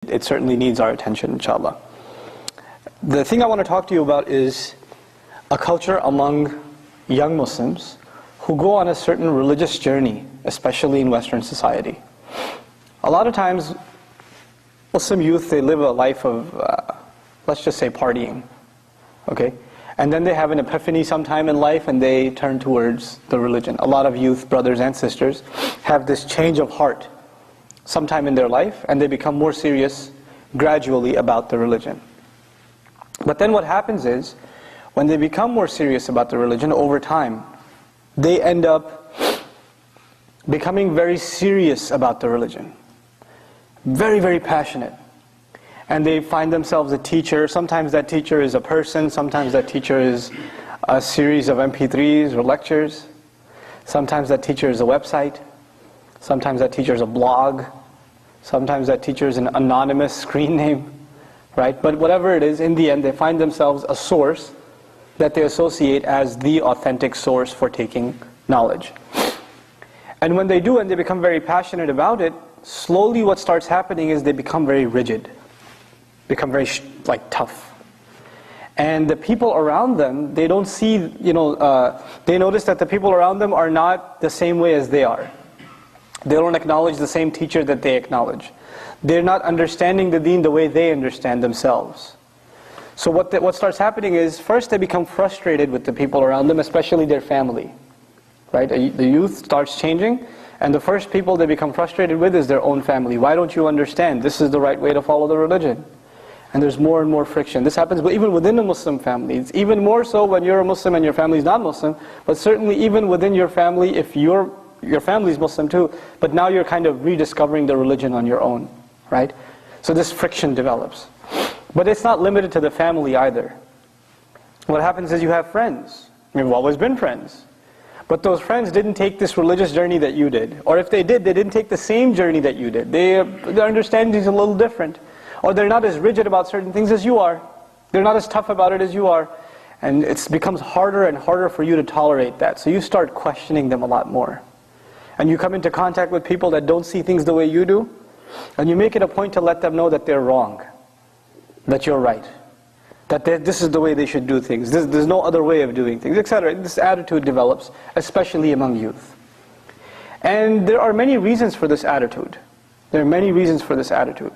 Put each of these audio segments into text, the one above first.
It certainly needs our attention, inshallah. The thing I want to talk to you about is a culture among young Muslims who go on a certain religious journey, especially in Western society. A lot of times, Muslim youth, they live a life of, let's just say, partying, okay? And then they have an epiphany sometime in life and they turn towards the religion. A lot of youth, brothers and sisters, have this change of heart sometime in their life and they become more serious gradually about the religion. But then what happens is, when they become more serious about the religion over time, they end up becoming very serious about the religion. Very, very passionate. And they find themselves a teacher. Sometimes that teacher is a person. Sometimes that teacher is a series of MP3s or lectures. Sometimes that teacher is a website. Sometimes that teacher is a blog. Sometimes that teacher is an anonymous screen name. Right? But whatever it is, in the end, they find themselves a source that they associate as the authentic source for taking knowledge. And when they do, and they become very passionate about it, slowly what starts happening is they become very rigid. Become very tough. And the people around them, they don't see, they notice that the people around them are not the same way as they are. They don't acknowledge the same teacher that they acknowledge. They're not understanding the deen the way they understand themselves. So what starts happening is, first they become frustrated with the people around them, especially their family. Right? The youth starts changing, and the first people they become frustrated with is their own family. Why don't you understand? This is the right way to follow the religion. And there's more and more friction. This happens even within a Muslim family. It's even more so when you're a Muslim and your family is not Muslim, but certainly even within your family, if your family is Muslim too, but now you're kind of rediscovering the religion on your own. Right? So this friction develops. But it's not limited to the family either. What happens is you have friends. We've always been friends. But those friends didn't take this religious journey that you did. Or if they did, they didn't take the same journey that you did. Their understanding is a little different. Or they're not as rigid about certain things as you are. They're not as tough about it as you are. And it becomes harder and harder for you to tolerate that. So you start questioning them a lot more. And you come into contact with people that don't see things the way you do. And you make it a point to let them know that they're wrong. That you're right. That this is the way they should do things. There's no other way of doing things, etc. This attitude develops, especially among youth. And there are many reasons for this attitude. There are many reasons for this attitude.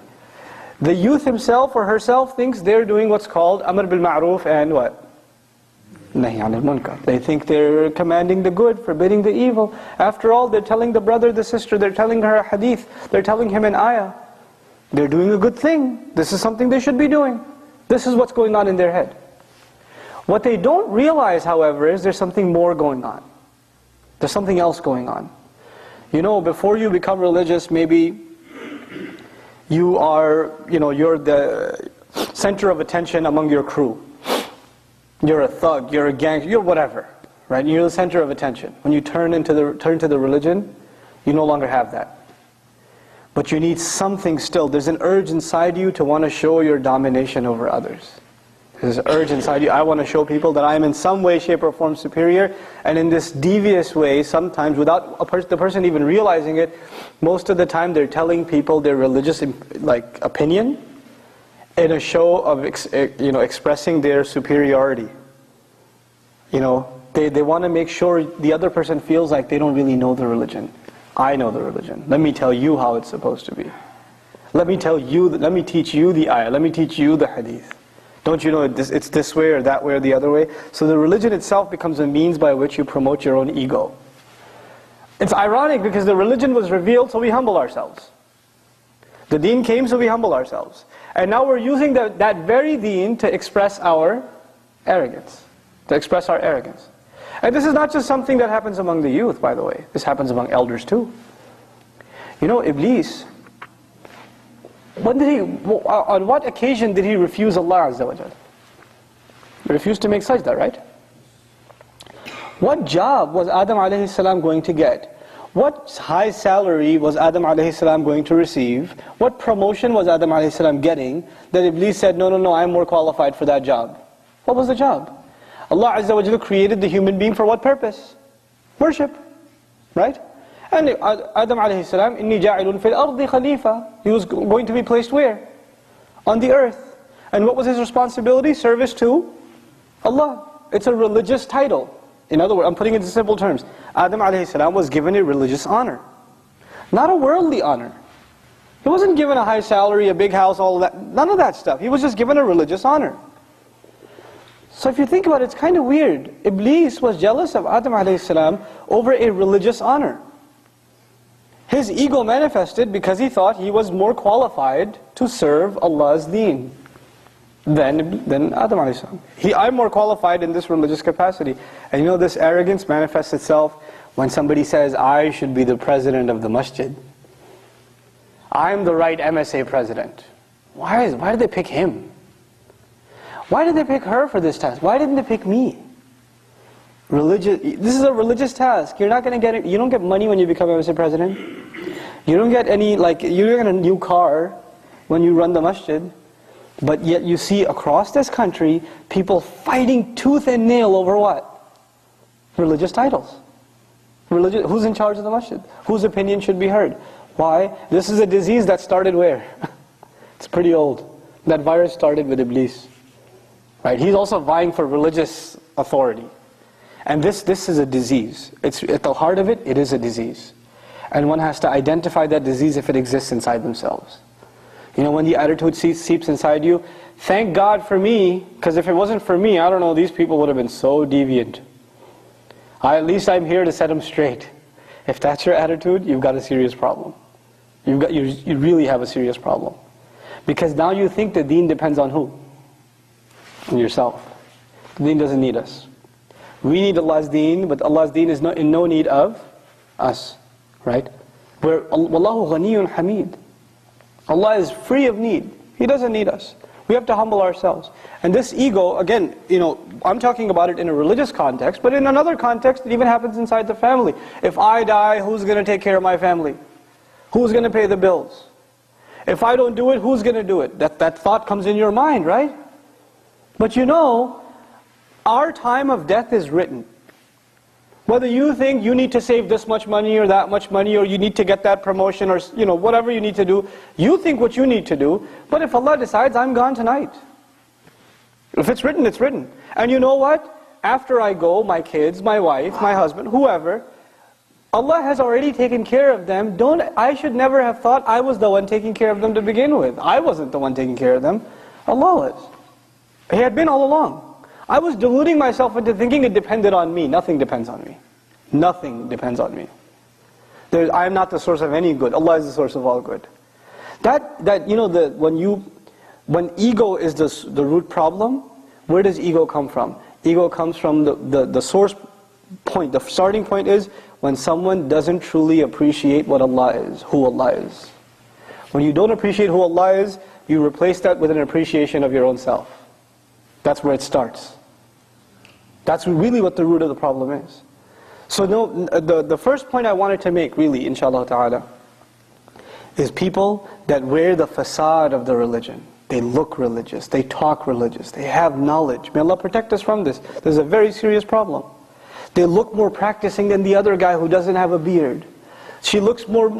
The youth himself or herself thinks they're doing what's called amr bil ma'ruf and what? Nahi anil munkar. They think they're commanding the good, forbidding the evil. After all, they're telling the brother, the sister, they're telling her a hadith, they're telling him an ayah. They're doing a good thing. This is something they should be doing. This is what's going on in their head. What they don't realize, however, is there's something more going on. There's something else going on. Before you become religious, maybe you're the center of attention among your crew. You're a thug, you're a gangster, you're whatever, right? You're the center of attention. When you turn to the religion, you no longer have that. But you need something still. There's an urge inside you to want to show your domination over others. There's an urge inside you, I want to show people that I am in some way, shape or form superior. And in this devious way, sometimes without the person even realizing it, most of the time they're telling people their religious opinion in a show of expressing their superiority. They want to make sure the other person feels like they don't really know the religion. I know the religion. Let me tell you how it's supposed to be. Let me teach you the ayah. Let me teach you the hadith. Don't you know it's this way or that way or the other way? So the religion itself becomes a means by which you promote your own ego. It's ironic because the religion was revealed so we humble ourselves. The deen came so we humble ourselves. And now we're using that very deen to express our arrogance. And this is not just something that happens among the youth, by the way. This happens among elders too. Iblis, on what occasion did he refuse Allah Azza wa Jal? He refused to make sajda, right? What job was Adam alayhi salam going to get? What high salary was Adam alayhi salam going to receive? What promotion was Adam alayhi salam getting that Iblis said, no, I'm more qualified for that job? What was the job? Allah Azza wa Jalla created the human being for what purpose? Worship. Right? And Adam alayhi salam, إِنِّي جَاعِلٌ فِي الْأَرْضِ خَلِيفَةً. He was going to be placed where? on the earth. And what was his responsibility? Service to Allah. It's a religious title. In other words, I'm putting it in simple terms. Adam alayhi salam was given a religious honor, not a worldly honor. He wasn't given a high salary, a big house, all of that. None of that stuff. He was just given a religious honor. So if you think about it, it's kind of weird. Iblis was jealous of Adam alayhi salam over a religious honor. His ego manifested because he thought he was more qualified to serve Allah's deen than Adam alayhi salam. I'm more qualified in this religious capacity. And you know, this arrogance manifests itself when somebody says, I should be the president of the masjid. I'm the right MSA president. Why did they pick him? Why did they pick her for this task? Why didn't they pick me? This is a religious task. You're not going to get it. You don't get money when you become MSA president. You don't get any, you don't get a new car when you run the masjid. But yet you see across this country, people fighting tooth and nail over what? Religious titles. Who's in charge of the masjid? Whose opinion should be heard? Why? This is a disease that started where? It's pretty old. That virus started with Iblis. Right? He's also vying for religious authority. And this is a disease. It's at the heart of it, it is a disease. And one has to identify that disease if it exists inside themselves. You know, when the attitude seeps inside you, thank God for me, because if it wasn't for me, I don't know, these people would have been so deviant. At least I'm here to set them straight. If that's your attitude, you've got a serious problem. You really have a serious problem. Because now you think the deen depends on who? On yourself. The deen doesn't need us. We need Allah's deen, but Allah's deen is in no need of us. Right? Wallahu ghaniyyun hamid. Allah is free of need. He doesn't need us. We have to humble ourselves. And this ego, again, you know, I'm talking about it in a religious context, but in another context, it even happens inside the family. If I die, who's going to take care of my family? Who's going to pay the bills? If I don't do it, who's going to do it? That thought comes in your mind, right? But you know, our time of death is written. Whether you think you need to save this much money or that much money, or you need to get that promotion, or you know, whatever you need to do, you think what you need to do. But if Allah decides, I'm gone tonight. If it's written, it's written. And you know what? After I go, my kids, my wife, my husband, whoever, Allah has already taken care of them. I should never have thought I was the one taking care of them to begin with. I wasn't the one taking care of them. Allah was. He had been all along. I was deluding myself into thinking it depended on me. Nothing depends on me. Nothing depends on me. I am not the source of any good. Allah is the source of all good. That you know, when ego is the root problem, where does ego come from? Ego comes from the source point. The starting point is when someone doesn't truly appreciate what Allah is, who Allah is. When you don't appreciate who Allah is, you replace that with an appreciation of your own self. That's where it starts. That's really what the root of the problem is. So the first point I wanted to make, really, inshallah ta'ala, is people that wear the facade of the religion. They look religious, they talk religious, they have knowledge. May Allah protect us from this. There's a very serious problem. They look more practicing than the other guy who doesn't have a beard. She looks more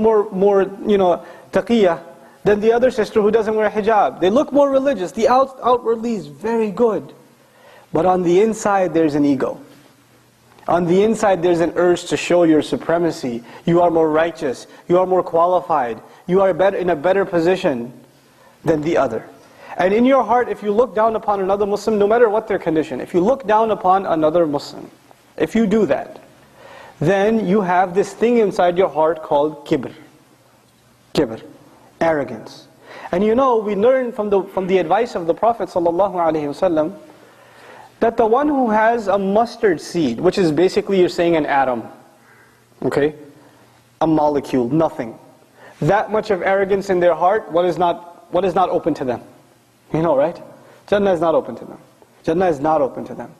taqiyah than the other sister who doesn't wear a hijab. They look more religious. The outwardly is very good. But on the inside there's an ego. On the inside there's an urge to show your supremacy. You are more righteous. You are more qualified. You are in a better position than the other. And in your heart, if you look down upon another Muslim, no matter what their condition, if you look down upon another Muslim, if you do that, then you have this thing inside your heart called kibr. Kibr. Arrogance. And you know, we learn from the advice of the Prophet ﷺ that the one who has a mustard seed, which is basically, you're saying, an atom, okay, a molecule, nothing, that much of arrogance in their heart, what is not open to them? You know, right? Jannah is not open to them. Jannah is not open to them.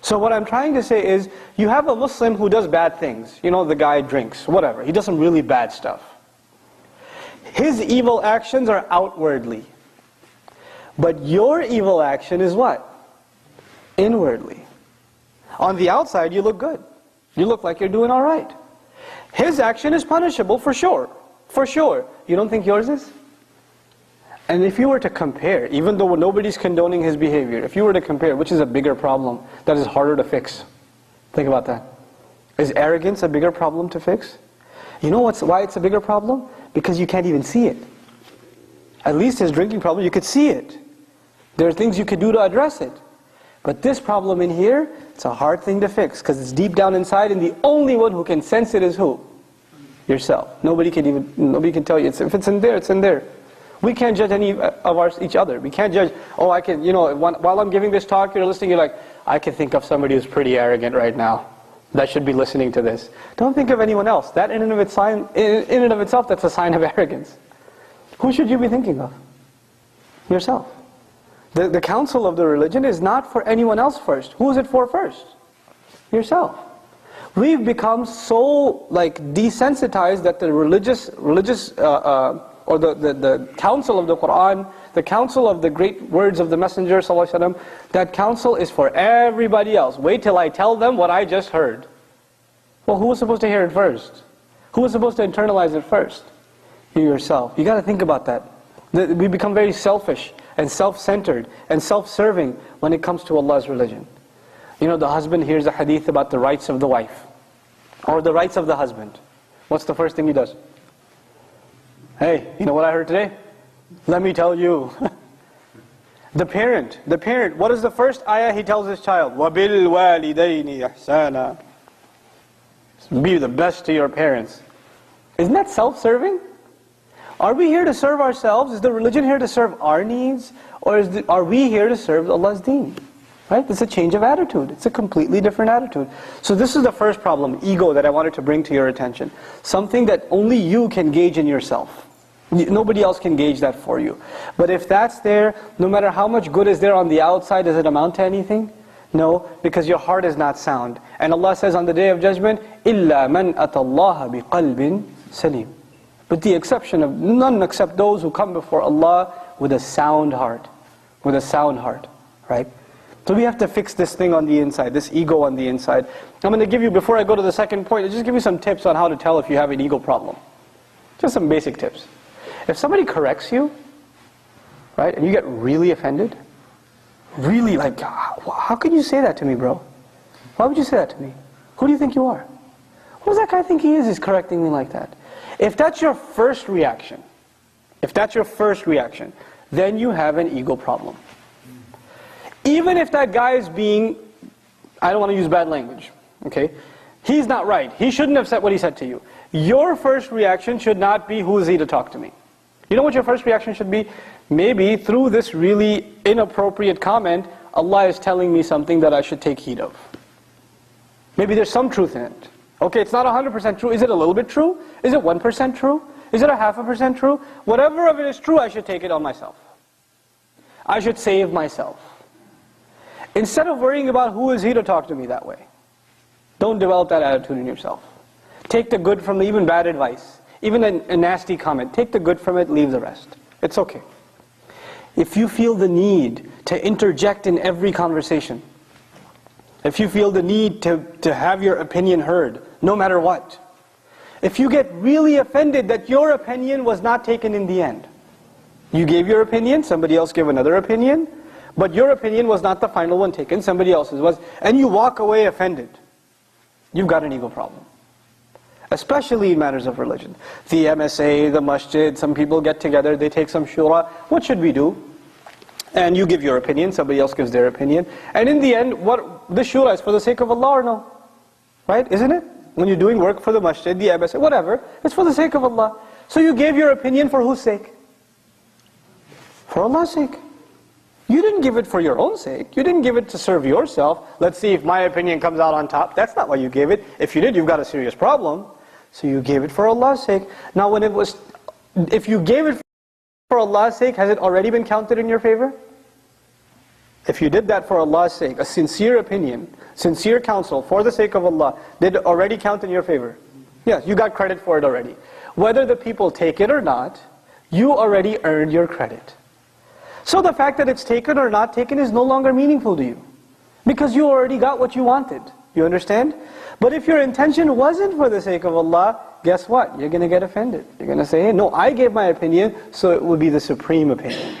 So what I'm trying to say is, you have a Muslim who does bad things. You know, the guy drinks, whatever. He does some really bad stuff. His evil actions are outwardly. But your evil action is what? Inwardly. On the outside, you look good. You look like you're doing all right. His action is punishable for sure. For sure. You don't think yours is? And if you were to compare, even though nobody's condoning his behavior, if you were to compare, which is a bigger problem that is harder to fix? Think about that. Is arrogance a bigger problem to fix? You know why it's a bigger problem? Because you can't even see it. At least his drinking problem, you could see it. There are things you could do to address it. But this problem in here, it's a hard thing to fix because it's deep down inside, and the only one who can sense it is who? Yourself. Nobody can tell you. If it's in there, it's in there. We can't judge any of each other. We can't judge, I can, while I'm giving this talk, you're listening, you're like, I can think of somebody who's pretty arrogant right now that should be listening to this. Don't think of anyone else. That in and of itself, that's a sign of arrogance. Who should you be thinking of? Yourself. The counsel of the religion is not for anyone else first. Who is it for first? Yourself. We've become so desensitized that the religious or the counsel of the Quran, the counsel of the great words of the Messenger ﷺ, that counsel is for everybody else. Wait till I tell them what I just heard. Well, who was supposed to hear it first? Who was supposed to internalize it first? You yourself. You got to think about that. We become very selfish and self-centered and self-serving when it comes to Allah's religion. The husband hears a hadith about the rights of the wife or the rights of the husband. What's the first thing he does? Hey, you know what I heard today? Let me tell you. The parent, what is the first ayah he tells his child? وَبِالْوَالِدَيْنِ إِحْسَانًا. Be the best to your parents. Isn't that self-serving? Are we here to serve ourselves? Is the religion here to serve our needs? Or are we here to serve Allah's deen? Right? It's a change of attitude. It's a completely different attitude. So this is the first problem, ego, that I wanted to bring to your attention. Something that only you can gauge in yourself. Nobody else can gauge that for you. But if that's there, no matter how much good is there on the outside, does it amount to anything? No, because your heart is not sound. And Allah says on the Day of Judgment, إِلَّا مَنْ أَتَى اللَّهَ بِقَلْبٍ سَلِيمٍ. With the exception of none except those who come before Allah with a sound heart. With a sound heart, right? So we have to fix this thing on the inside, this ego on the inside. I'm going to give you, before I go to the second point, I'll just give you some tips on how to tell if you have an ego problem. Just some basic tips. If somebody corrects you, right, and you get really offended, really how could you say that to me, bro? Why would you say that to me? Who do you think you are? Who does that guy think he is? He's correcting me like that. If that's your first reaction, then you have an ego problem. Even if that guy is being, I don't want to use bad language, okay? He's not right. He shouldn't have said what he said to you. Your first reaction should not be, who is he to talk to me? You know what your first reaction should be? Maybe through this really inappropriate comment, Allah is telling me something that I should take heed of. Maybe there's some truth in it. Okay, it's not 100% true. Is it a little bit true? Is it 1% true? Is it a 0.5% true? Whatever of it is true, I should take it on myself. I should save myself. Instead of worrying about who is he to talk to me that way. Don't develop that attitude in yourself. Take the good from even bad advice. Even a nasty comment. Take the good from it, leave the rest. It's okay. If you feel the need to interject in every conversation, if you feel the need to have your opinion heard, no matter what, if you get really offended that your opinion was not taken in the end, you gave your opinion, somebody else gave another opinion, but your opinion was not the final one taken, somebody else's was, and you walk away offended, you've got an ego problem. Especially in matters of religion. The MSA, the masjid, some people get together, they take some shura. What should we do? And you give your opinion, somebody else gives their opinion. And in the end, the shura is for the sake of Allah or no? Right? Isn't it? When you're doing work for the masjid, the MSA, whatever, it's for the sake of Allah. So you gave your opinion for whose sake? For Allah's sake. You didn't give it for your own sake. You didn't give it to serve yourself. Let's see if my opinion comes out on top. That's not why you gave it. If you did, you've got a serious problem. So you gave it for Allah's sake. Now if you gave it for Allah's sake, has it already been counted in your favor? If you did that for Allah's sake, a sincere opinion, sincere counsel for the sake of Allah, did it already count in your favor? Yes, you got credit for it already. Whether the people take it or not, you already earned your credit. So the fact that it's taken or not taken is no longer meaningful to you. Because you already got what you wanted. You understand? But if your intention wasn't for the sake of Allah, guess what? You're going to get offended. You're going to say, hey, no, I gave my opinion, so it would be the supreme opinion.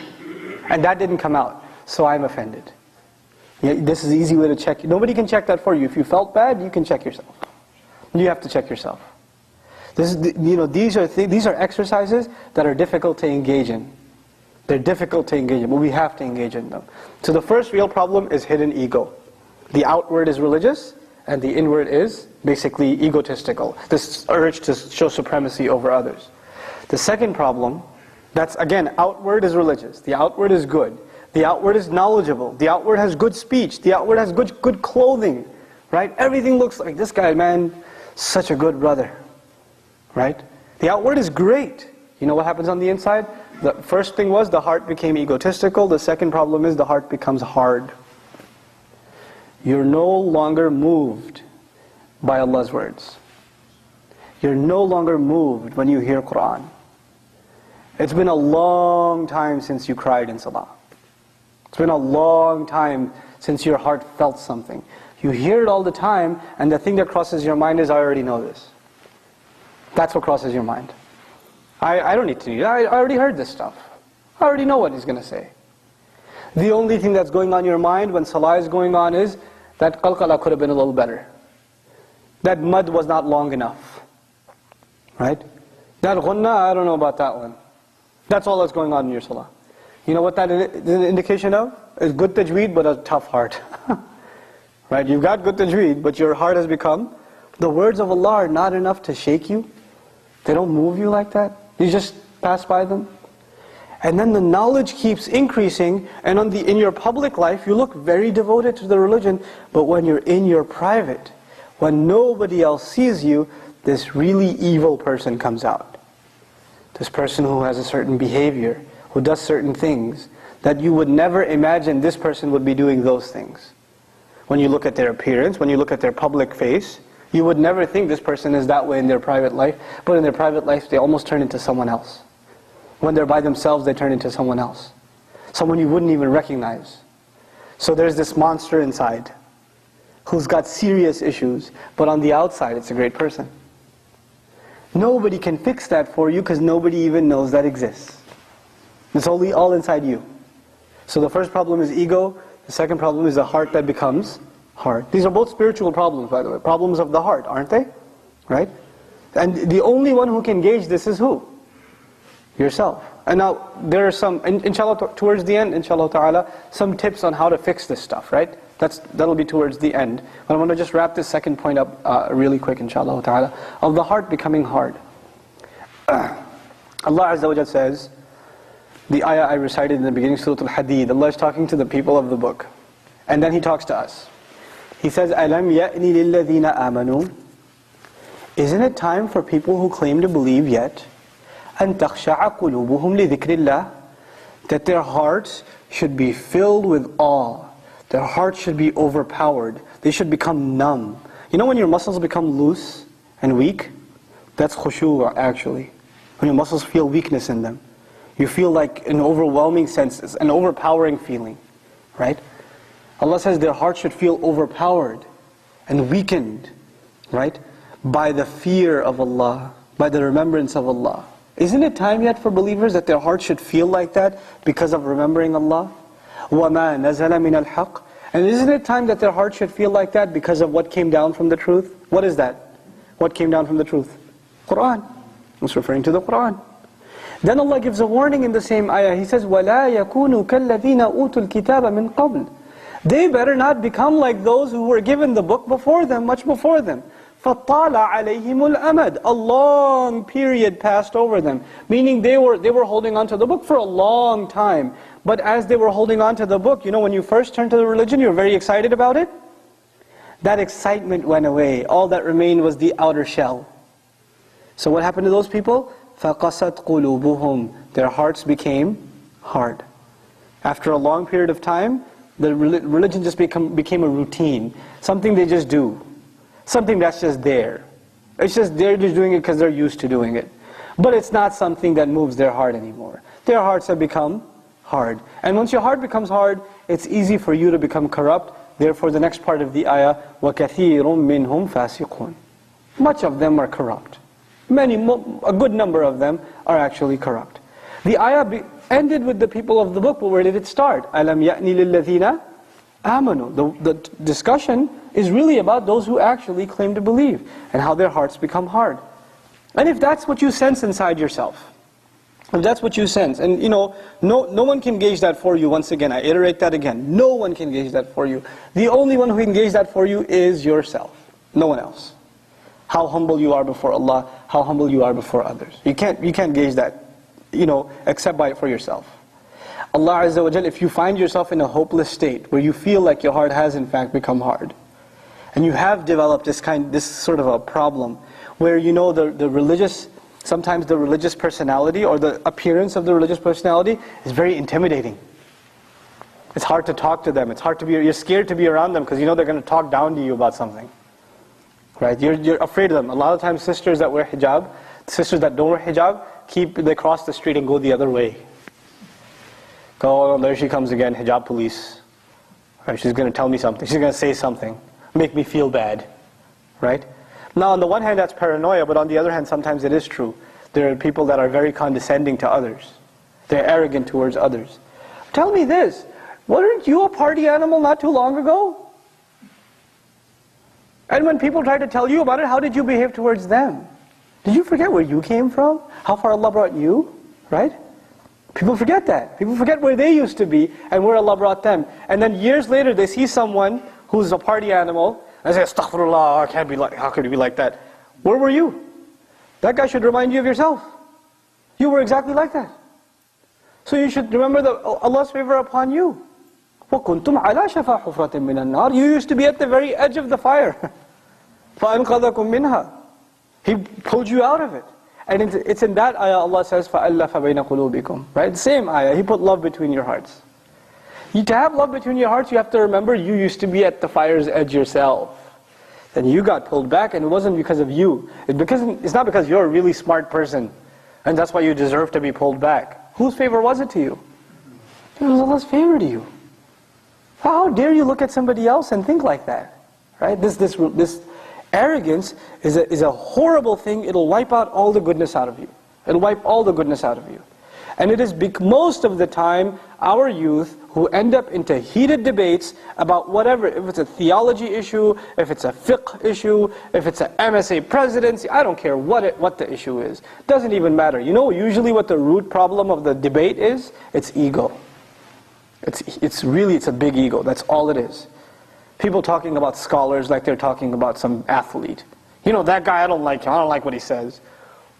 And that didn't come out, so I'm offended. Yeah, this is the easy way to check. Nobody can check that for you. If you felt bad, you can check yourself. You have to check yourself. This is, these are exercises that are difficult to engage in. They're difficult to engage in, but we have to engage in them. So the first real problem is hidden ego. The outward is religious, and the inward is basically egotistical. This urge to show supremacy over others. The second problem, that's again, outward is religious. The outward is good. The outward is knowledgeable. The outward has good speech. The outward has good clothing. Right? Everything looks like, this guy, man, such a good brother. Right? The outward is great. You know what happens on the inside? The first thing was the heart became egotistical. The second problem is the heart becomes hard. You're no longer moved by Allah's words. You're no longer moved when you hear Qur'an. It's been a long time since you cried in salah. It's been a long time since your heart felt something. You hear it all the time, and the thing that crosses your mind is, I already know this. That's what crosses your mind. I don't need to do that. I already heard this stuff. I already know what he's going to say. The only thing that's going on in your mind when salah is going on is that qalqala could have been a little better. That mud was not long enough. Right? That ghunnah, I don't know about that one. That's all that's going on in your salah. You know what that is an indication of? It's good tajweed, but a tough heart. Right? You've got good tajweed, but your heart has become, the words of Allah are not enough to shake you. They don't move you like that. You just pass by them. And then the knowledge keeps increasing, and in your public life, you look very devoted to the religion, but when you're in your private, when nobody else sees you, this really evil person comes out. This person who has a certain behavior, who does certain things, that you would never imagine this person would be doing those things. When you look at their appearance, when you look at their public face, you would never think this person is that way in their private life, but in their private life they almost turn into someone else. When they're by themselves, they turn into someone else. Someone you wouldn't even recognize. So there's this monster inside, who's got serious issues, but on the outside it's a great person. Nobody can fix that for you because nobody even knows that exists. It's only all inside you. So the first problem is ego, the second problem is a heart that becomes hard. These are both spiritual problems, by the way. Problems of the heart, aren't they? Right? And the only one who can gauge this is who? Yourself. And now, there are some, inshallah, towards the end, inshallah ta'ala, some tips on how to fix this stuff, right? That'll be towards the end. But I want to just wrap this second point up really quick, inshallah ta'ala, of the heart becoming hard. Allah Azza wa Jalla says, the ayah I recited in the beginning, Surah Al-Hadid, Allah is talking to the people of the book. And then He talks to us. He says, أَلَمْ يَأْنِ لِلَّذِينَ آمَنُوا. Isn't it time for people who claim to believe yet, أَن تَخْشَعَ قُلُوبُهُمْ لِذِكْرِ اللَّهِ, that their hearts should be filled with awe. Their hearts should be overpowered. They should become numb. You know when your muscles become loose and weak? That's khushu' actually. When your muscles feel weakness in them. You feel like an overwhelming sense, an overpowering feeling. Right? Allah says their hearts should feel overpowered and weakened. Right? By the fear of Allah. By the remembrance of Allah. Isn't it time yet for believers that their hearts should feel like that because of remembering Allah? وَمَا نَزَلَ مِنَ الْحَقِّ. And isn't it time that their hearts should feel like that because of what came down from the truth? What is that? What came down from the truth? Qur'an. It's referring to the Qur'an. Then Allah gives a warning in the same ayah. He says, وَلَا يَكُونُوا كَالَّذِينَ أُوتُوا الْكِتَابَ مِنْ قَبْلِ. They better not become like those who were given the book before them, much before them. فَطَالَ عَلَيْهِمُ الْأَمَدِ. A long period passed over them. Meaning they were holding on to the book for a long time. But as they were holding on to the book, you know when you first turned to the religion, you were very excited about it? That excitement went away. All that remained was the outer shell. So what happened to those people? فَقَسَتْ قُلُوبُهُمْ. Their hearts became hard. After a long period of time, the religion just became a routine. Something they just do. Something that's just there. It's just they're just doing it because they're used to doing it. But it's not something that moves their heart anymore. Their hearts have become hard. And once your heart becomes hard, it's easy for you to become corrupt. Therefore the next part of the ayah, وَكَثِيرٌ مِّنْهُمْ فَاسِقُونَ. Much of them are corrupt. A good number of them are actually corrupt. The ayah ended with the people of the book, but where did it start? أَلَمْ يَأْنِ لِلَّذِينَ آمَنُوا. The discussion is really about those who actually claim to believe and how their hearts become hard. And if that's what you sense inside yourself, if that's what you sense, and no one can gauge that for you. Once again, I iterate that again. No one can gauge that for you. The only one who can gauge that for you is yourself. No one else. How humble you are before Allah, how humble you are before others. You can't gauge that, except by it for yourself. Allah Azza wa Jal, if you find yourself in a hopeless state, where you feel like your heart has in fact become hard, and you have developed this sort of a problem, where sometimes the religious personality or the appearance of the religious personality is very intimidating. It's hard to talk to them. You're scared to be around them because they're going to talk down to you about something. Right? You're afraid of them. A lot of times sisters that wear hijab, sisters that don't wear hijab, they cross the street and go the other way. Go, oh, there she comes again, hijab police. Right? She's going to tell me something. She's going to say something. Make me feel bad. Right? Now on the one hand that's paranoia, but on the other hand sometimes it is true. There are people that are very condescending to others. They're arrogant towards others. Tell me this, weren't you a party animal not too long ago? And when people try to tell you about it, how did you behave towards them? Did you forget where you came from? How far Allah brought you? Right? People forget that. People forget where they used to be and where Allah brought them. And then years later they see someone who's a party animal and say, Astaghfirullah, how could you be like that? Where were you? That guy should remind you of yourself. You were exactly like that. So you should remember Allah's favor upon you. وَكُنْتُمْ عَلَى شَفَا حُفْرَةٍ مِّنَ النَّارِ. You used to be at the very edge of the fire. فَأَنْقَذَكُمْ مِنْهَا. He pulled you out of it. And it's in that ayah Allah says, فَأَلَّفَ بَيْنَ قُلُوبِكُمْ. Right? Same ayah. He put love between your hearts. To have love between your hearts, you have to remember you used to be at the fire's edge yourself. Then you got pulled back, and it wasn't because of you. It's not because you're a really smart person, and that's why you deserve to be pulled back. Whose favor was it to you? It was Allah's favor to you. How dare you look at somebody else and think like that? Right? This arrogance is a horrible thing. It'll wipe out all the goodness out of you. It'll wipe all the goodness out of you. And it is most of the time our youth who end up into heated debates about whatever, if it's a theology issue, if it's a fiqh issue, if it's an MSA presidency, I don't care what the issue is. Doesn't even matter. Usually what the root problem of the debate is? It's ego. It's a big ego. That's all it is. People talking about scholars like they're talking about some athlete. That guy, I don't like him. I don't like what he says.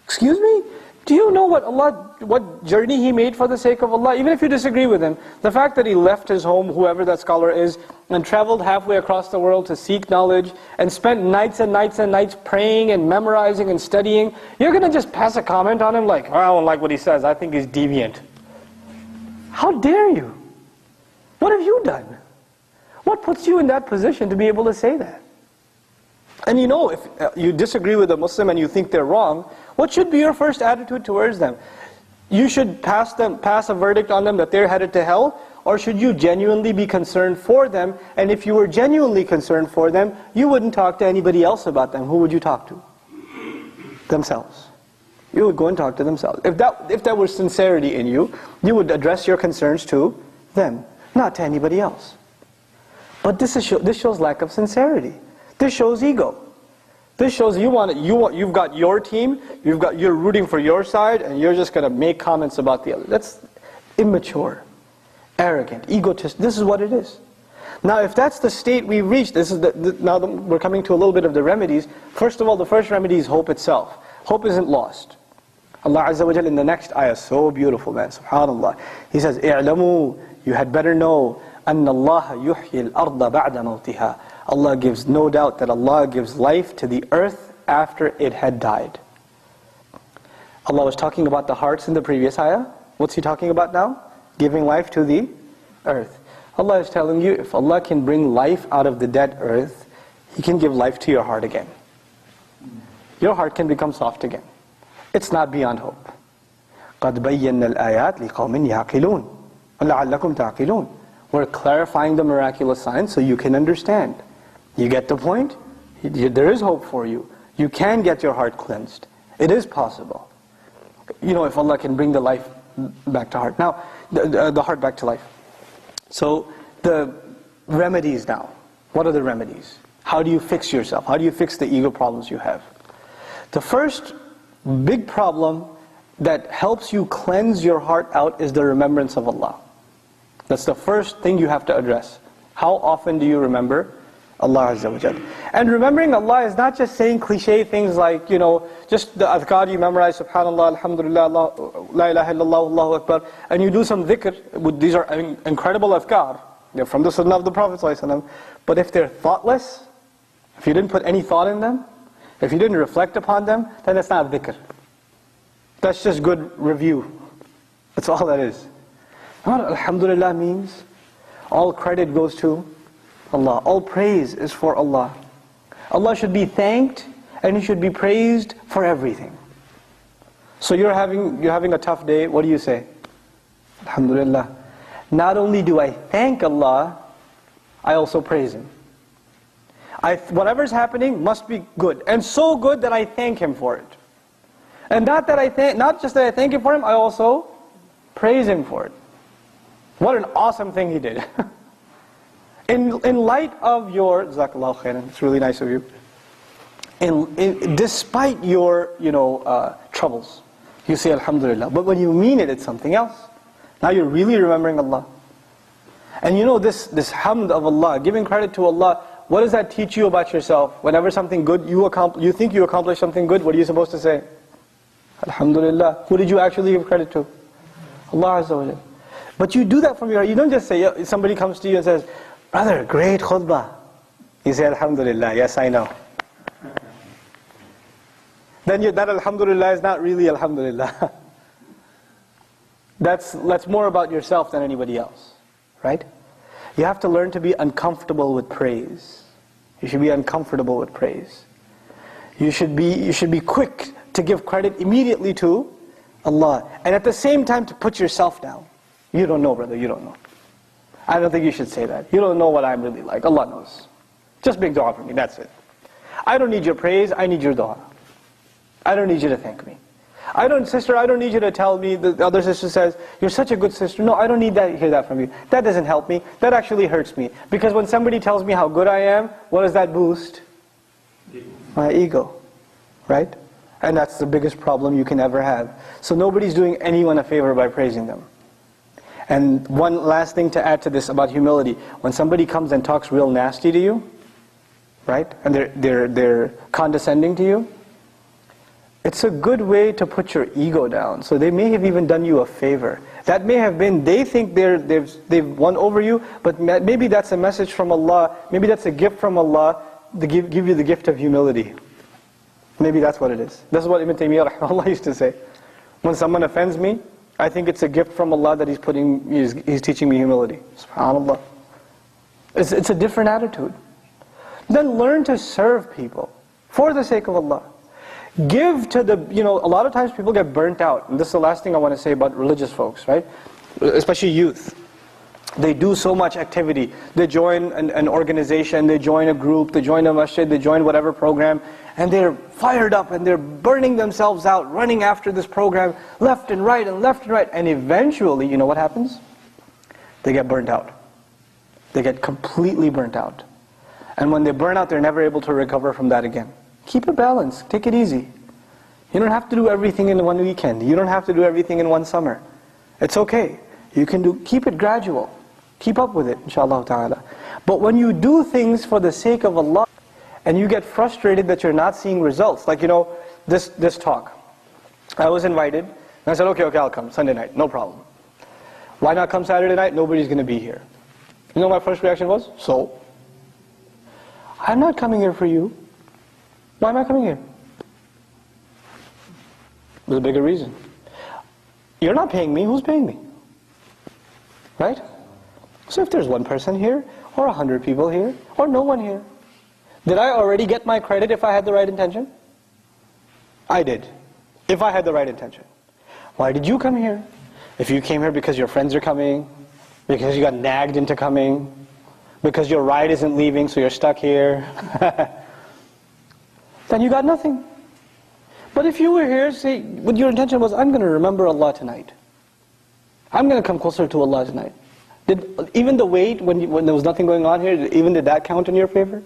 Excuse me? Do you know what journey he made for the sake of Allah? Even if you disagree with him, the fact that he left his home, whoever that scholar is, and traveled halfway across the world to seek knowledge, and spent nights and nights and nights praying and memorizing and studying, you're going to just pass a comment on him like, I don't like what he says, I think he's deviant. How dare you? What have you done? What puts you in that position to be able to say that? And if you disagree with a Muslim and you think they're wrong, what should be your first attitude towards them? You should pass a verdict on them that they're headed to hell, or should you genuinely be concerned for them? And if you were genuinely concerned for them, you wouldn't talk to anybody else about them. Who would you talk to? Themselves. You would go and talk to themselves. If that was sincerity in you, you would address your concerns to them, not to anybody else. But this shows lack of sincerity. This shows ego. This shows you've got your team, you're rooting for your side, and you're just going to make comments about the other. That's immature, arrogant, egotist. This is what it is. Now, if that's the state we've reached, now we're coming to a little bit of the remedies. First of all, the first remedy is hope itself. Hope isn't lost. Allah Azza wa Jal in the next ayah, so beautiful, man, subhanallah. He says, "I'lamu, you had better know, أن الله يحيي الأرض بعد موتها." Allah gives, no doubt that Allah gives life to the earth after it had died. Allah was talking about the hearts in the previous ayah. What's He talking about now? Giving life to the earth. Allah is telling you, if Allah can bring life out of the dead earth, He can give life to your heart again. Your heart can become soft again. It's not beyond hope. قَدْ بَيَّنَّا الْآيَاتِ لِقَوْمٍ يَعْقِلُونَ وَلَعَلَّكُمْ تَعْقِلُونَ. We're clarifying the miraculous signs so you can understand. You get the point? There is hope for you. You can get your heart cleansed. It is possible. If Allah can bring the life back to heart. Now, the heart back to life. So, the remedies now. What are the remedies? How do you fix yourself? How do you fix the ego problems you have? The first big problem that helps you cleanse your heart out is the remembrance of Allah. That's the first thing you have to address. How often do you remember Allah Azza wa Jal? And remembering Allah is not just saying cliche things like, just the adhkar you memorize, subhanallah, alhamdulillah, la ilaha illallah, Allahu Akbar, and you do some dhikr. These are incredible adhkar. They're from the sunnah of the Prophet ﷺ. But if they're thoughtless, if you didn't put any thought in them, if you didn't reflect upon them, then that's not dhikr. That's just good review. That's all that is. You know what alhamdulillah means? All credit goes to Allah. All praise is for Allah. Allah should be thanked and He should be praised for everything. So you're having a tough day, what do you say? Alhamdulillah. Not only do I thank Allah, I also praise Him. Whatever's happening must be good, and so good that I thank Him for it. And not just that I thank Him for Him, I also praise Him for it. What an awesome thing He did. In light of your, Jazakallahu khairan, it's really nice of you. Despite your, troubles, you say Alhamdulillah. But when you mean it, it's something else. Now you're really remembering Allah. And this hamd of Allah, giving credit to Allah, what does that teach you about yourself? Whenever something good, you think you accomplished something good, what are you supposed to say? Alhamdulillah. Who did you actually give credit to? Allah Azza wa Jal. But you do that from your heart. You don't just say, somebody comes to you and says, brother, great khutbah. You say, Alhamdulillah, yes I know. Then that Alhamdulillah is not really Alhamdulillah. That's more about yourself than anybody else. Right? You have to learn to be uncomfortable with praise. You should be uncomfortable with praise. You should be quick to give credit immediately to Allah. And at the same time to put yourself down. You don't know, brother, you don't know. I don't think you should say that. You don't know what I'm really like. Allah knows. Just make dua for me, that's it. I don't need your praise, I need your dua. I don't need you to thank me. Sister, I don't need you to tell me, the other sister says, you're such a good sister. No, I don't need to hear that from you. That doesn't help me. That actually hurts me. Because when somebody tells me how good I am, what does that boost? My ego. Right? And that's the biggest problem you can ever have. So nobody's doing anyone a favor by praising them. And one last thing to add to this about humility. When somebody comes and talks real nasty to you, right? And they're condescending to you, it's a good way to put your ego down. So they may have even done you a favor. That may have been, they think they've won over you, but maybe that's a message from Allah, maybe that's a gift from Allah, to give you the gift of humility. Maybe that's what it is. That's what Ibn Taymiyyah rahimahullah used to say. When someone offends me, I think it's a gift from Allah that He's teaching me humility. SubhanAllah. It's a different attitude. Then learn to serve people for the sake of Allah. Give to a lot of times people get burnt out. And this is the last thing I want to say about religious folks, right? Especially youth. They do so much activity. They join an organization, they join a group, they join a masjid, they join whatever program, and they're fired up and they're burning themselves out, running after this program, left and right and left and right. And eventually, you know what happens? They get burnt out. They get completely burnt out. And when they burn out, they're never able to recover from that again. Keep a balance. Take it easy. You don't have to do everything in one weekend. You don't have to do everything in one summer. It's okay. You can keep it gradual. Keep up with it, inshallah ta'ala. But when you do things for the sake of Allah, and you get frustrated that you're not seeing results, like this talk. I was invited, and I said, okay, I'll come, Sunday night, no problem. Why not come Saturday night? Nobody's going to be here. You know what my first reaction was? So? I'm not coming here for you. Why am I coming here? There's a bigger reason. You're not paying me, who's paying me? Right? So if there's one person here, or 100 people here, or no one here, did I already get my credit if I had the right intention? I did, if I had the right intention. Why did you come here? If you came here because your friends are coming, because you got nagged into coming, because your ride isn't leaving so you're stuck here, then you got nothing. But if you were here, say, what your intention was, I'm going to remember Allah tonight. I'm going to come closer to Allah tonight. Even the wait, when there was nothing going on here, even did that count in your favor?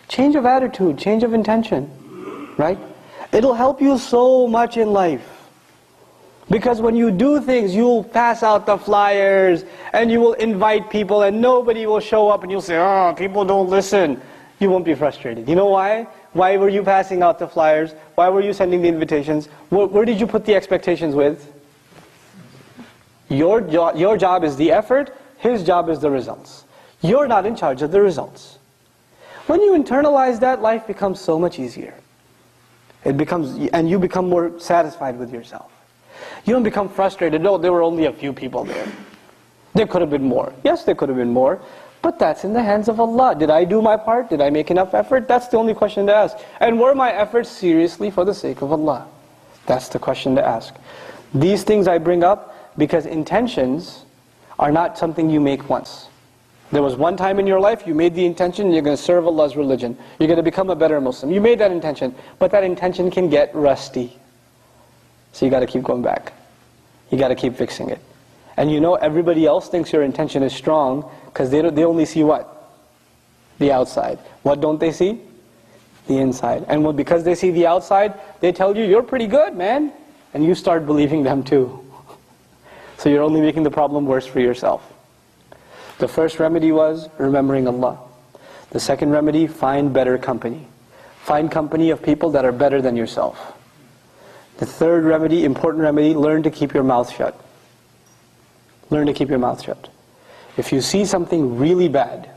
Change of attitude, change of intention, right? It'll help you so much in life. Because when you do things, you'll pass out the flyers, and you will invite people, and nobody will show up, and you'll say, oh, people don't listen. You won't be frustrated. You know why? Why were you passing out the flyers? Why were you sending the invitations? Where did you put the expectations with? Your job is the effort, his job is the results. You're not in charge of the results. When you internalize that, life becomes so much easier. And you become more satisfied with yourself. You don't become frustrated. No, there were only a few people there. There could have been more. Yes, there could have been more. But that's in the hands of Allah. Did I do my part? Did I make enough effort? That's the only question to ask. And were my efforts seriously for the sake of Allah? That's the question to ask. These things I bring up because intentions are not something you make once. There was one time in your life you made the intention, you're going to serve Allah's religion. You're going to become a better Muslim. You made that intention. But that intention can get rusty. So you got to keep going back. You got to keep fixing it. And you know everybody else thinks your intention is strong because they only see what? The outside. What don't they see? The inside. And because they see the outside, they tell you, you're pretty good, man. And you start believing them too. So you're only making the problem worse for yourself. The first remedy was remembering Allah. The second remedy, find better company. Find company of people that are better than yourself. The third remedy, important remedy, learn to keep your mouth shut. Learn to keep your mouth shut. If you see something really bad,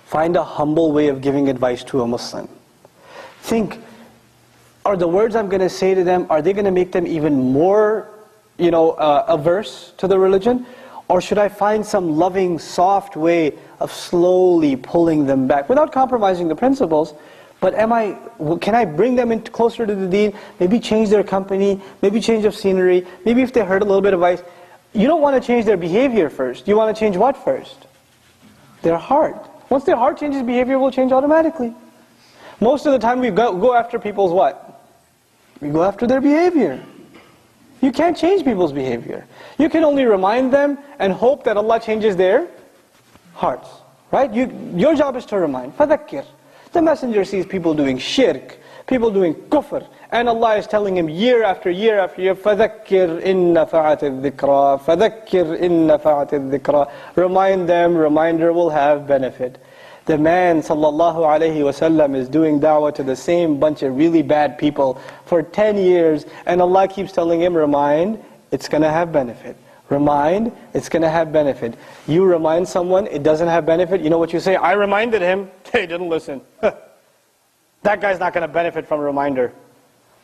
find a humble way of giving advice to a Muslim. Think, are the words I'm going to say to them, are they going to make them even more, averse to the religion? Or should I find some loving, soft way of slowly pulling them back without compromising the principles? But can I bring them closer to the deen? Maybe change their company, maybe change of scenery, maybe if they heard a little bit of advice. You don't want to change their behavior first. You want to change what first? Their heart. Once their heart changes, behavior will change automatically. Most of the time we go after people's what? We go after their behavior. You can't change people's behavior. You can only remind them and hope that Allah changes their hearts. Right? Your job is to remind. فَذَكِّرْ. The messenger sees people doing shirk, people doing kufr, and Allah is telling him year after year after year, فَذَكِّرْ إِن نَفَعَتِ الذِّكْرَى فَذَكِّرْ إِن نَفَعَتِ الذِّكْرَى. Remind them, reminder will have benefit. The man sallallahu alayhi wasallam is doing da'wah to the same bunch of really bad people for 10 years, and Allah keeps telling him, remind, it's going to have benefit. Remind, it's going to have benefit. You remind someone, it doesn't have benefit, you know what you say? I reminded him, they didn't listen. That guy's not going to benefit from a reminder.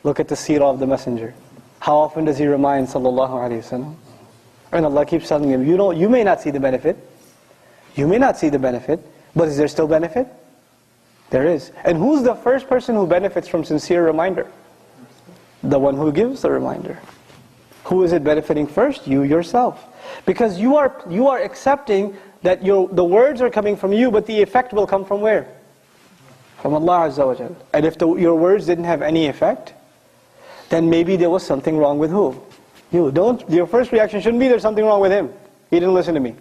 Look at the seerah of the messenger. How often does he remind sallallahu alayhi wasallam? And Allah keeps telling him, you may not see the benefit. You may not see the benefit, but is there still benefit? There is. And who's the first person who benefits from sincere reminder? The one who gives the reminder. Who is it benefiting first? You yourself. Because you are accepting that the words are coming from you, but the effect will come from where? From Allah Azza wa Jal. And if your words didn't have any effect, then maybe there was something wrong with who? You. Your first reaction shouldn't be there's something wrong with him. He didn't listen to me.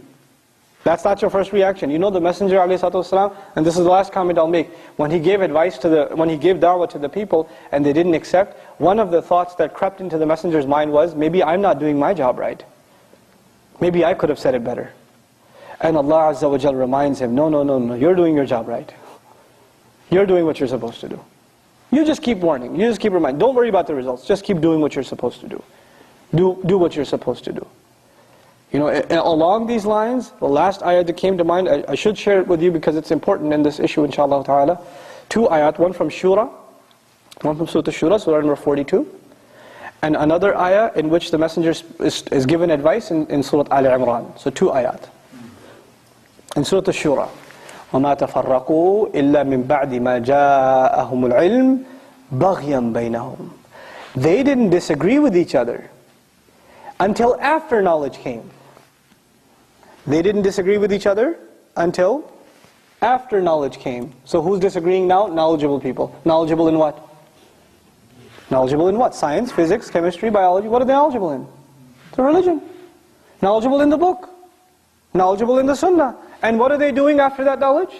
That's not your first reaction. You know the Messenger ﷺ, and this is the last comment I'll make, when he gave when he gave da'wah to the people and they didn't accept, one of the thoughts that crept into the Messenger's mind was, maybe I'm not doing my job right. Maybe I could have said it better. And Allah Azza wa Jal reminds him, no, you're doing your job right. You're doing what you're supposed to do. You just keep warning, you just keep reminding. Don't worry about the results, just keep doing what you're supposed to do. Do what you're supposed to do. Along these lines, the last ayat that came to mind, I should share it with you because it's important in this issue, inshallah ta'ala. 2 ayat, one from Shura, one from Surah Shura, Surah number 42, and another ayah in which the Messenger is given advice in Surah Al-Imran. So 2 ayat. In Surah Shura, وَمَا تَفَرَّقُوا إِلَّا مِن بَعْدِ مَا جَاءَهُمُ الْعِلْمُ بَغْيًا بَيْنَهُمْ. They didn't disagree with each other until after knowledge came. They didn't disagree with each other until after knowledge came. So who's disagreeing now? Knowledgeable people. Knowledgeable in what? Knowledgeable in what? Science, physics, chemistry, biology. What are they knowledgeable in? The religion. Knowledgeable in the book. Knowledgeable in the sunnah. And what are they doing after that knowledge?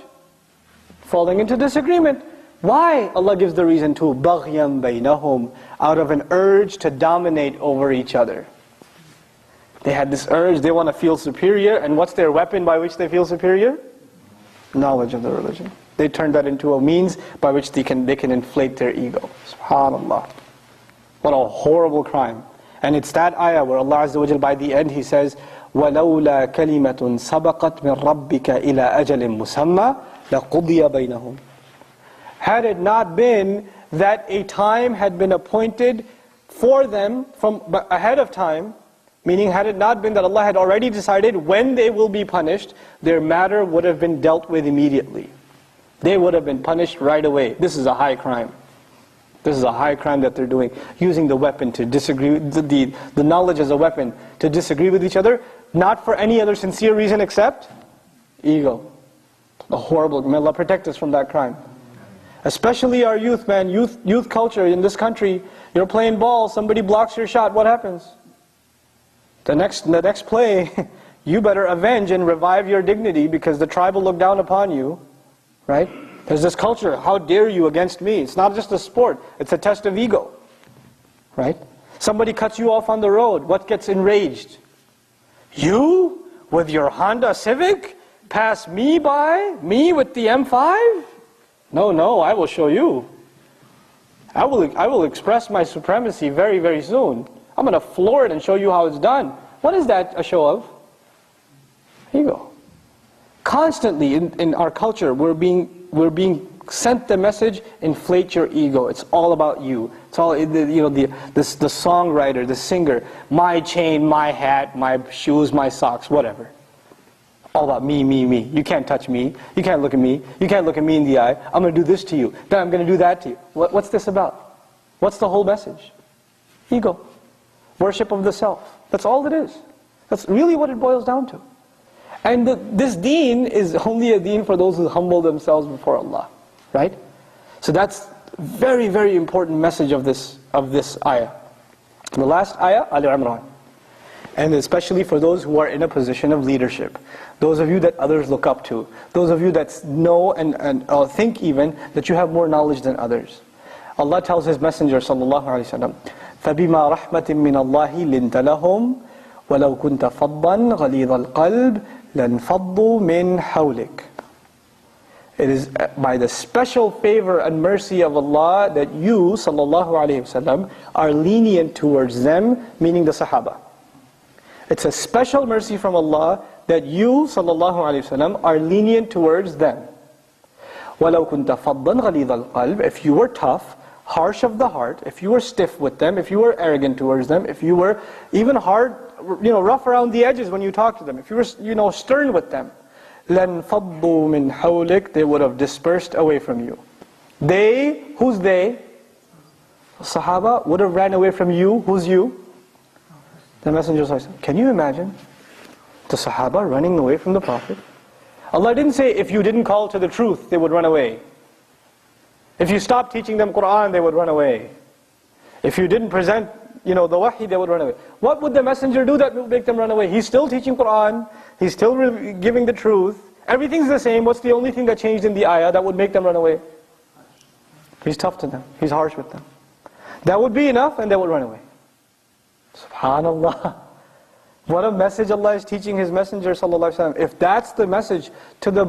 Falling into disagreement. Why? Allah gives the reason too. بَغْيًا بَيْنَهُمْ, out of an urge to dominate over each other. They had this urge, they want to feel superior, and what's their weapon by which they feel superior? Knowledge of the religion. They turn that into a means by which they can inflate their ego. SubhanAllah. What a horrible crime. And it's that ayah where Allah Azza wa Jal, by the end, He says, وَلَوْلَا كَلِمَةٌ سَبَقَتْ مِنْ رَبِّكَ إِلَىٰ أَجَلٍ مُسَمَّى لَقُضِيَ بَيْنَهُمْ. Had it not been that a time had been appointed for them from ahead of time, meaning had it not been that Allah had already decided when they will be punished, their matter would have been dealt with immediately. They would have been punished right away. This is a high crime. This is a high crime that they're doing, using the weapon to disagree, the knowledge as a weapon to disagree with each other, not for any other sincere reason except ego. A horrible, may Allah protect us from that crime. Especially our youth, man, youth culture in this country. You're playing ball, somebody blocks your shot, what happens? The next play, you better avenge and revive your dignity because the tribe will look down upon you, right? There's this culture, how dare you against me? It's not just a sport, it's a test of ego, right? Somebody cuts you off on the road, what gets enraged? You, with your Honda Civic, pass me by, me with the M5? No, I will show you. I will express my supremacy very, very soon. I'm going to floor it and show you how it's done. What is that a show of? Ego. Constantly in our culture, we're being sent the message, inflate your ego. It's all about you. It's all, the songwriter, the singer, my chain, my hat, my shoes, my socks, whatever. All about me, me, me. You can't touch me. You can't look at me. You can't look at me in the eye. I'm going to do this to you. Then I'm going to do that to you. What's this about? What's the whole message? Ego. Worship of the self. That's all it is. That's really what it boils down to. And this deen is only a deen for those who humble themselves before Allah. Right? So that's very, very important message of this ayah. The last ayah, Ali Imran. And especially for those who are in a position of leadership. Those of you that others look up to. Those of you that know and think even that you have more knowledge than others. Allah tells His Messenger sallallahu alaihi wasallam, فَبِمَا رَحْمَةٍ مِّنَ اللَّهِ لِنْتَ لَهُمْ وَلَوْ كُنْتَ فَضًّا غَلِيظَ الْقَلْبِ لَانْفَضُّوا مِنْ حَوْلِكَ. It is by the special favor and mercy of Allah that you, sallallahu alaihi wasallam, are lenient towards them, meaning the Sahaba. It's a special mercy from Allah that you, sallallahu alaihi wasallam, are lenient towards them. وَلَوْ كُنْتَ فَضًّا غَلِيظَ الْقَلْبِ. If you were tough, harsh of the heart, if you were stiff with them, if you were arrogant towards them, if you were even hard, rough around the edges when you talk to them, if you were, stern with them, لَانْفَضُّوا مِنْ حَوْلِكَ, they would have dispersed away from you. They, who's they? Sahaba would have ran away from you. Who's you? The Messenger said, can you imagine the Sahaba running away from the Prophet? Allah didn't say if you didn't call to the truth, they would run away. If you stopped teaching them Qur'an, they would run away. If you didn't present, the wahi, they would run away. What would the Messenger do that would make them run away? He's still teaching Qur'an, he's still giving the truth, everything's the same. What's the only thing that changed in the ayah that would make them run away? He's tough to them, he's harsh with them. That would be enough and they would run away. SubhanAllah. What a message Allah is teaching His Messenger sallallahu alaihi wasallam. If that's the message to the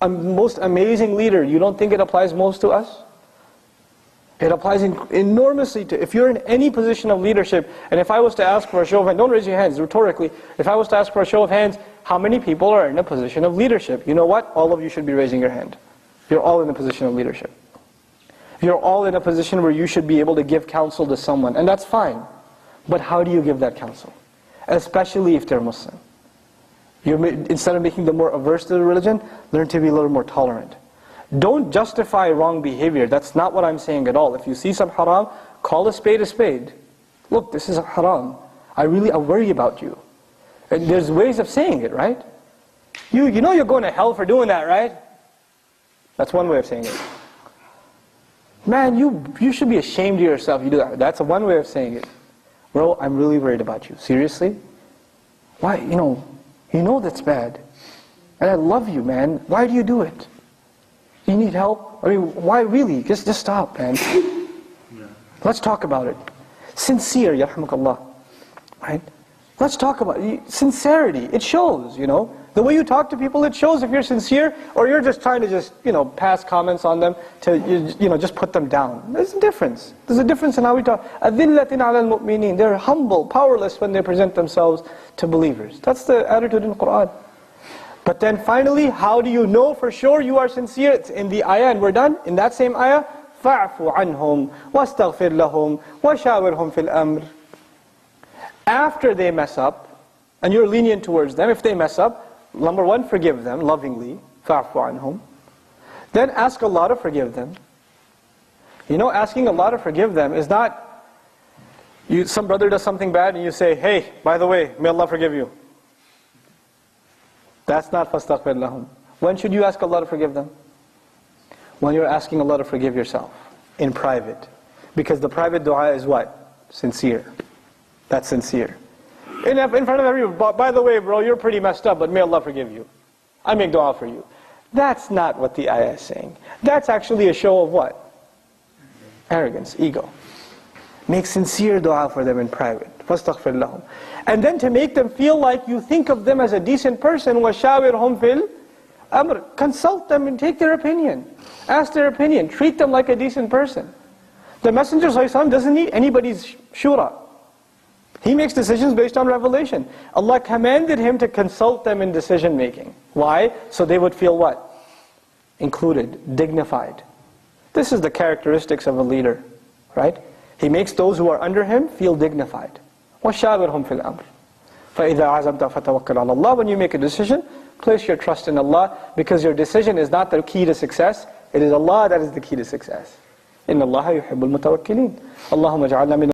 most amazing leader, you don't think it applies most to us? It applies enormously to, if you're in any position of leadership, and if I was to ask for a show of hands, don't raise your hands, rhetorically, if I was to ask for a show of hands, how many people are in a position of leadership? You know what? All of you should be raising your hand. You're all in a position of leadership. You're all in a position where you should be able to give counsel to someone, and that's fine. But how do you give that counsel? Especially if they're Muslim. Instead of making them more averse to the religion, learn to be a little more tolerant. Don't justify wrong behavior. That's not what I'm saying at all. If you see some haram, call a spade a spade. Look, this is haram. I worry about you. And there's ways of saying it, right? You know you're going to hell for doing that, right? That's one way of saying it. Man, you should be ashamed of yourself. You do that. That's one way of saying it. Bro, I'm really worried about you. Seriously? Why? You know that's bad. And I love you, man. Why do you do it? You need help? I mean, why really? Just stop, man. Yeah. Let's talk about it. Sincere, yarhamukallah. Right? Let's talk about it. Sincerity. It shows, The way you talk to people, it shows if you're sincere or you're just trying to pass comments on them to, just put them down. There's a difference. There's a difference in how we talk. أَذِلَّةٍ عَلَى الْمُؤْمِنِينَ. They're humble, powerless when they present themselves to believers. That's the attitude in the Qur'an. But then finally, how do you know for sure you are sincere? It's in the ayah, and we're done. In that same ayah, فَاعْفُ عَنْهُمْ وَاسْتَغْفِرْ لَهُمْ وَشَاوِرْهُمْ فِي الْأَمْرِ. After they mess up, and you're lenient towards them, if they mess up, number one, forgive them lovingly, فَاعْفُ عَنْهُمْ. Then ask Allah to forgive them. Asking Allah to forgive them is not, some brother does something bad and you say, hey, by the way, may Allah forgive you. That's not فَاسْتَغْفِرْ لَهُمْ. When should you ask Allah to forgive them? When you're asking Allah to forgive yourself, in private. Because the private dua is what? Sincere. That's sincere. In front of everyone, by the way, bro, you're pretty messed up, but may Allah forgive you. I make dua for you. That's not what the ayah is saying. That's actually a show of what? Arrogance, ego. Make sincere dua for them in private. فَاسْتَغْفِرْ لَهُمْ. And then to make them feel like you think of them as a decent person, وَشَاوِرْهُمْ فِي الْأَمْرِ. Consult them and take their opinion. Ask their opinion. Treat them like a decent person. The Messenger ﷺ doesn't need anybody's shura. He makes decisions based on revelation. Allah commanded him to consult them in decision making. Why? So they would feel what? Included, dignified. This is the characteristics of a leader, right? He makes those who are under him feel dignified. وَشَاوِرْهُمْ فِي الْأَمْرِ فَإِذَا عَزَمْتَ فَتَوَكَّلْ عَلَى اللَّهِ. When you make a decision, place your trust in Allah, because your decision is not the key to success. It is Allah that is the key to success. إِنَّ اللَّهَ يُحِبُّ الْمُتَوَكِّلِينَ. اللهم اجعلنا من